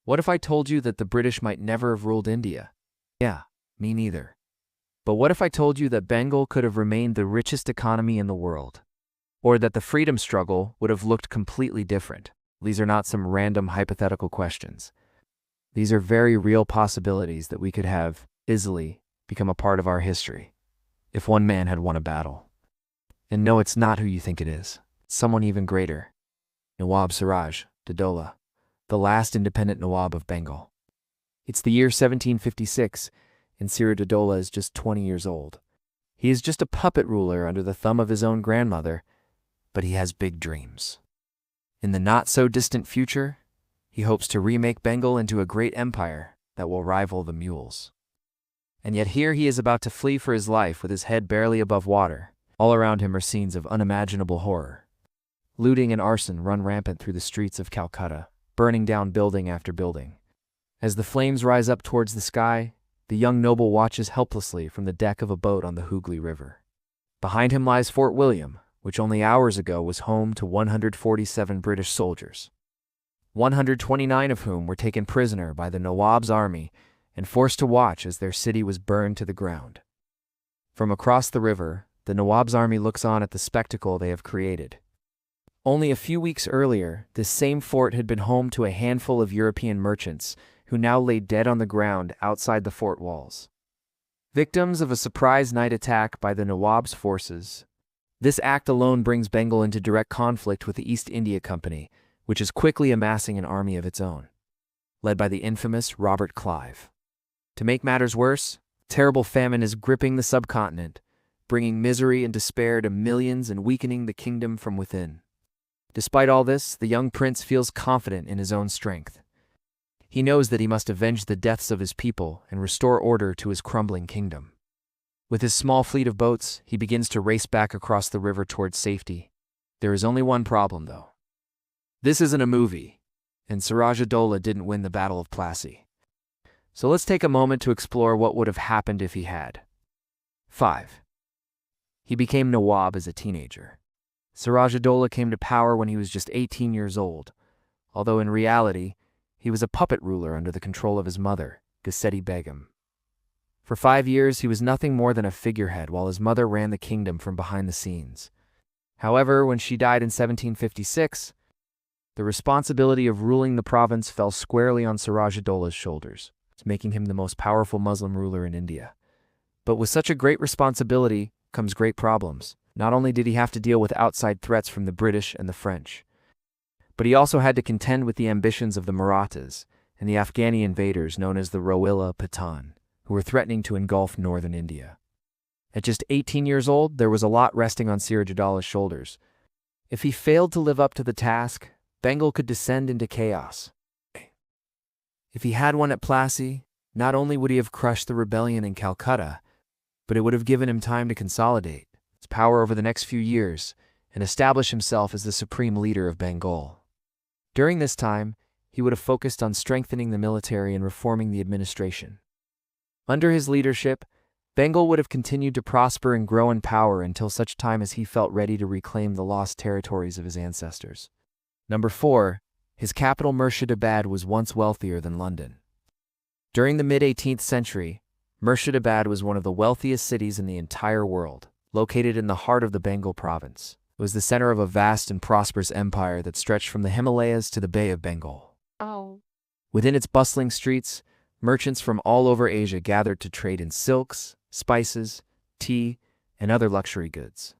What if I told you that the British might never have ruled India? Yeah, me neither. But what if I told you that Bengal could have remained the richest economy in the world? Or that the freedom struggle would have looked completely different? These are not some random hypothetical questions. These are very real possibilities that we could have easily become a part of our history if one man had won a battle. And no, it's not who you think it is. It's someone even greater. Nawab Siraj-ud-daula, the last independent Nawab of Bengal. It's the year 1756, and Siraj-ud-daula is just 20 years old. He is just a puppet ruler under the thumb of his own grandmother, but he has big dreams. In the not-so-distant future, he hopes to remake Bengal into a great empire that will rival the mules. And yet here he is about to flee for his life with his head barely above water. All around him are scenes of unimaginable horror. Looting and arson run rampant through the streets of Calcutta, burning down building after building. As the flames rise up towards the sky, the young noble watches helplessly from the deck of a boat on the Hooghly River. Behind him lies Fort William, which only hours ago was home to 147 British soldiers, 129 of whom were taken prisoner by the Nawab's army and forced to watch as their city was burned to the ground. From across the river, the Nawab's army looks on at the spectacle they have created. Only a few weeks earlier, this same fort had been home to a handful of European merchants who now lay dead on the ground outside the fort walls. Victims of a surprise night attack by the Nawab's forces. This act alone brings Bengal into direct conflict with the East India Company, which is quickly amassing an army of its own, led by the infamous Robert Clive. To make matters worse, terrible famine is gripping the subcontinent, bringing misery and despair to millions and weakening the kingdom from within. Despite all this, the young prince feels confident in his own strength. He knows that he must avenge the deaths of his people and restore order to his crumbling kingdom. With his small fleet of boats, he begins to race back across the river towards safety. There is only one problem, though. This isn't a movie, and Siraj-ud-daula didn't win the Battle of Plassey. So let's take a moment to explore what would have happened if he had. 5. He became Nawab as a teenager. Siraj-ud-daula came to power when he was just 18 years old, although in reality, he was a puppet ruler under the control of his mother, Ghasseti Begum. For 5 years, he was nothing more than a figurehead while his mother ran the kingdom from behind the scenes. However, when she died in 1756, the responsibility of ruling the province fell squarely on Siraj-ud-daula's shoulders, making him the most powerful Muslim ruler in India. But with such a great responsibility comes great problems. Not only did he have to deal with outside threats from the British and the French, but he also had to contend with the ambitions of the Marathas and the Afghani invaders known as the Rohilla Pathan, who were threatening to engulf northern India. At just 18 years old, there was a lot resting on Siraj-ud-daula's shoulders. If he failed to live up to the task, Bengal could descend into chaos. If he had won at Plassey, not only would he have crushed the rebellion in Calcutta, but it would have given him time to consolidate his power over the next few years and establish himself as the supreme leader of Bengal. During this time, he would have focused on strengthening the military and reforming the administration. Under his leadership, Bengal would have continued to prosper and grow in power until such time as he felt ready to reclaim the lost territories of his ancestors. Number 4. His capital Murshidabad was once wealthier than London. During the mid-18th century, Murshidabad was one of the wealthiest cities in the entire world, located in the heart of the Bengal province. It was the center of a vast and prosperous empire that stretched from the Himalayas to the Bay of Bengal. Within its bustling streets, merchants from all over Asia gathered to trade in silks, spices, tea, and other luxury goods.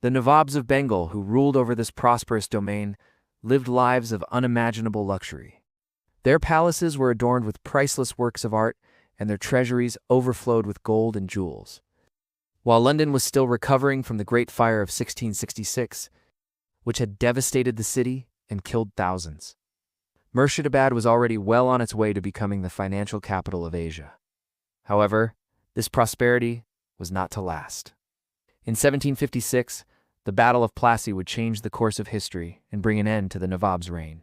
The Nawabs of Bengal, who ruled over this prosperous domain, lived lives of unimaginable luxury. Their palaces were adorned with priceless works of art, and their treasuries overflowed with gold and jewels. While London was still recovering from the Great Fire of 1666, which had devastated the city and killed thousands, Murshidabad was already well on its way to becoming the financial capital of Asia. However, this prosperity was not to last. In 1756, the Battle of Plassey would change the course of history and bring an end to the Nawab's reign.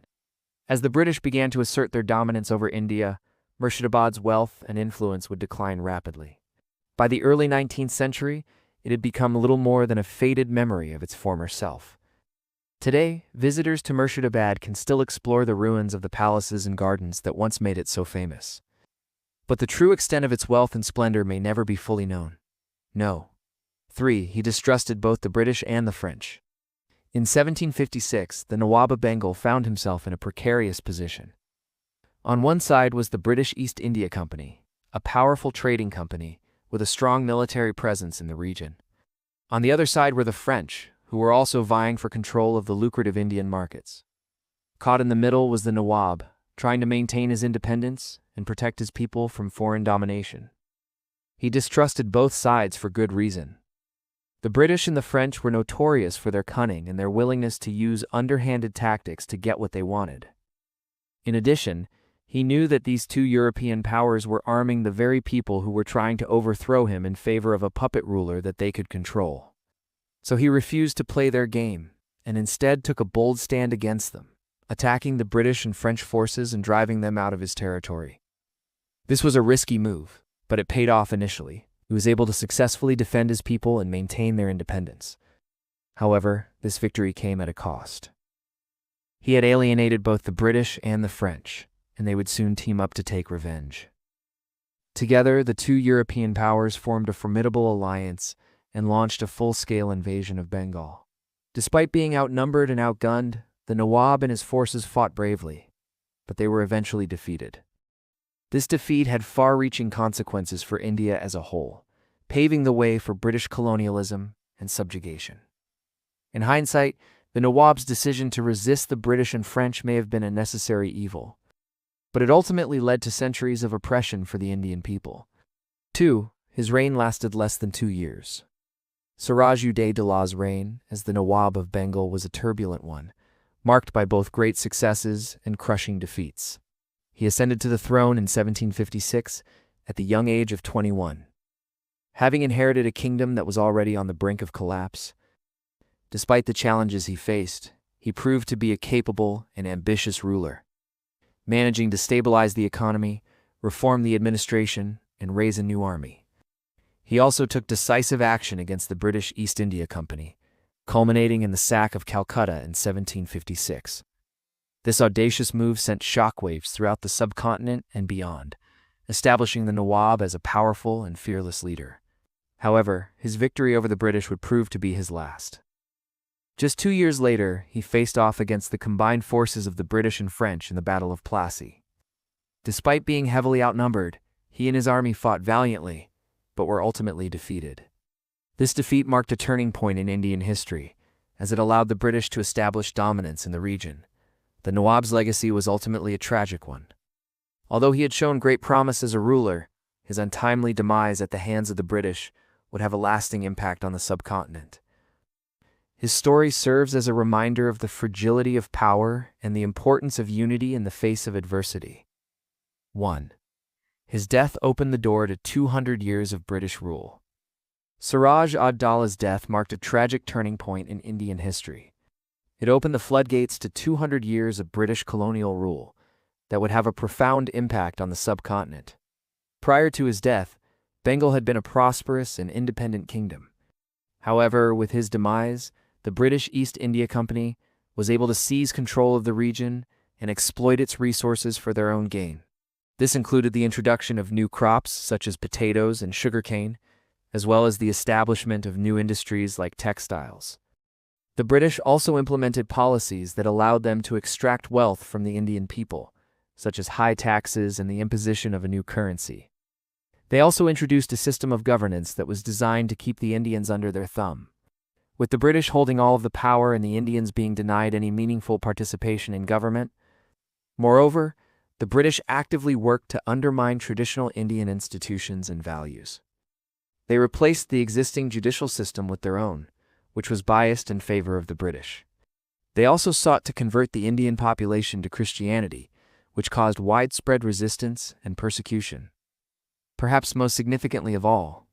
As the British began to assert their dominance over India, Murshidabad's wealth and influence would decline rapidly. By the early 19th century, it had become little more than a faded memory of its former self. Today, visitors to Murshidabad can still explore the ruins of the palaces and gardens that once made it so famous. But the true extent of its wealth and splendor may never be fully known. No. 3. He distrusted both the British and the French. In 1756, the Nawab of Bengal found himself in a precarious position. On one side was the British East India Company, a powerful trading company with a strong military presence in the region. On the other side were the French, who were also vying for control of the lucrative Indian markets. Caught in the middle was the Nawab, trying to maintain his independence and protect his people from foreign domination. He distrusted both sides for good reason. The British and the French were notorious for their cunning and their willingness to use underhanded tactics to get what they wanted. In addition, he knew that these two European powers were arming the very people who were trying to overthrow him in favor of a puppet ruler that they could control. So he refused to play their game, and instead took a bold stand against them, attacking the British and French forces and driving them out of his territory. This was a risky move, but it paid off initially. He was able to successfully defend his people and maintain their independence. However, this victory came at a cost. He had alienated both the British and the French, and they would soon team up to take revenge. Together, the two European powers formed a formidable alliance and launched a full-scale invasion of Bengal. Despite being outnumbered and outgunned, the Nawab and his forces fought bravely, but they were eventually defeated. This defeat had far-reaching consequences for India as a whole, paving the way for British colonialism and subjugation. In hindsight, the Nawab's decision to resist the British and French may have been a necessary evil, but it ultimately led to centuries of oppression for the Indian people. 2. His reign lasted less than 2 years. Siraj-ud-daulah's reign as the Nawab of Bengal was a turbulent one, marked by both great successes and crushing defeats. He ascended to the throne in 1756 at the young age of 21. Having inherited a kingdom that was already on the brink of collapse, despite the challenges he faced, he proved to be a capable and ambitious ruler, managing to stabilize the economy, reform the administration, and raise a new army. He also took decisive action against the British East India Company, culminating in the sack of Calcutta in 1756. This audacious move sent shockwaves throughout the subcontinent and beyond, establishing the Nawab as a powerful and fearless leader. However, his victory over the British would prove to be his last. Just 2 years later, he faced off against the combined forces of the British and French in the Battle of Plassey. Despite being heavily outnumbered, he and his army fought valiantly, but were ultimately defeated. This defeat marked a turning point in Indian history, as it allowed the British to establish dominance in the region. The Nawab's legacy was ultimately a tragic one. Although he had shown great promise as a ruler, his untimely demise at the hands of the British would have a lasting impact on the subcontinent. His story serves as a reminder of the fragility of power and the importance of unity in the face of adversity. 1. His death opened the door to 200 years of British rule. Siraj-ud-daulah's death marked a tragic turning point in Indian history. It opened the floodgates to 200 years of British colonial rule that would have a profound impact on the subcontinent. Prior to his death, Bengal had been a prosperous and independent kingdom. However, with his demise, the British East India Company was able to seize control of the region and exploit its resources for their own gain. This included the introduction of new crops such as potatoes and sugarcane, as well as the establishment of new industries like textiles. The British also implemented policies that allowed them to extract wealth from the Indian people, such as high taxes and the imposition of a new currency. They also introduced a system of governance that was designed to keep the Indians under their thumb. With the British holding all of the power and the Indians being denied any meaningful participation in government, moreover, the British actively worked to undermine traditional Indian institutions and values. They replaced the existing judicial system with their own, which was biased in favor of the British. They also sought to convert the Indian population to Christianity, which caused widespread resistance and persecution. Perhaps most significantly of all,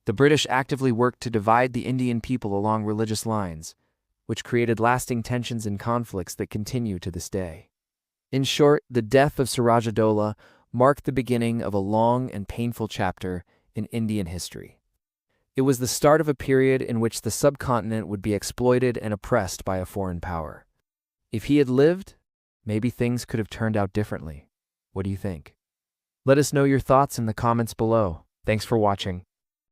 the British actively worked to divide the Indian people along religious lines, which created lasting tensions and conflicts that continue to this day. In short, the death of Siraj-ud-daula marked the beginning of a long and painful chapter in Indian history. It was the start of a period in which the subcontinent would be exploited and oppressed by a foreign power. If he had lived, maybe things could have turned out differently. What do you think? Let us know your thoughts in the comments below. Thanks for watching.